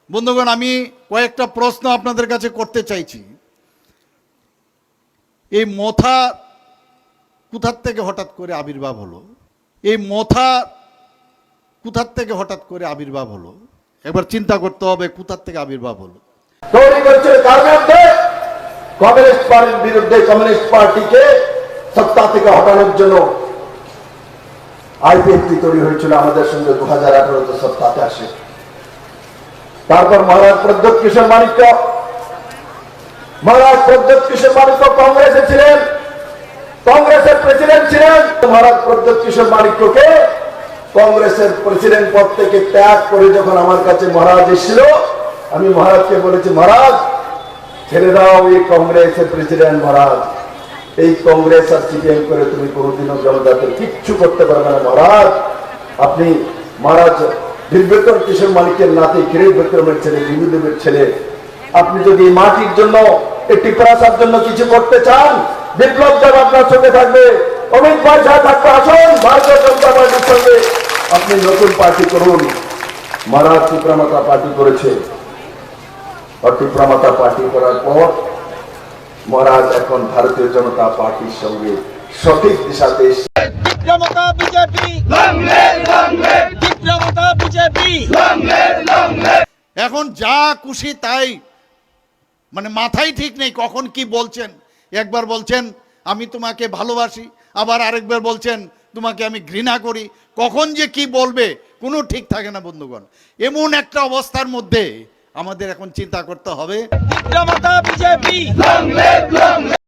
বন্ধুগণ, আমি কয়েকটা প্রশ্ন আপনাদের কাছে করতে চাইছি। এই মথা কোথার থেকে হঠাৎ করে আবির্ভাব হলো? এই মথা কোথার থেকে হঠাৎ করে আবির্ভাব হলো? একবার চিন্তা করতে হবে কোথার থেকে আবির্ভাব হলো। তৈরি করছে তার মধ্যে কমিউনিস্ট পার্টির বিরুদ্ধে, কমিউনিস্ট পার্টিকে সত্তা থেকে হটানোর জন্য আইপিএফটি তৈরি হয়েছিল আমাদের সঙ্গে 2018-তে সত্তাতে আসে। তারপর মহারাজ প্রদ্যোৎ কিশোর মাণিক্য কংগ্রেসে ছিলেন, কংগ্রেসের প্রেসিডেন্ট ছিলেন। মহারাজ প্রদ্যোৎ কিশোর মাণিক্যকে কংগ্রেসের প্রেসিডেন্ট পদ থেকে ত্যাগ করে যখন আমার কাছে মহারাজ এসেছিল, আমি মহারাজকে বলেছি, মহারাজ ছেড়ে দাও এই কংগ্রেসের প্রেসিডেন্ট। মহারাজ, এই কংগ্রেস আর সিপিএম করে তুমি কোনোদিনও জনতাকে কিচ্ছু করতে পারবে না। মহারাজ, আপনি মহারাজ বীরবিক্রম কিশোর মাণিক্যের নাতি, কিরিট বিক্রমের ছেলে, বিভুদেবের ছেলে, আপনি যদি মাটির জন্য, একটি প্রাসার জন্য কিছু করতে চান, বিপ্লব যাবে আপনার সঙ্গে থাকবে, অমিত ভাই যা থাকবে, আসুন ভারতীয় জনতা পার্টির সঙ্গে আপনি নতুন পার্টি করুন। মহারাজ টিপ্রামাতা পার্টি করেছে, আর টিপ্রামাতা পার্টি করার পর মহারাজ এখন ভারতীয় জনতা পার্টির সঙ্গে সঠিক দিশাতে এখন যা খুশি তাই, মানে মাথায় ঠিক নেই কখন কি বলছেন। একবার বলছেন আমি তোমাকে ভালোবাসি, আবার আরেকবার বলছেন তোমাকে আমি ঘৃণা করি। কখন যে কি বলবে কোনো ঠিক থাকে না বন্ধুগণ। এমন একটা অবস্থার মধ্যে আমাদের এখন চিন্তা করতে হবে।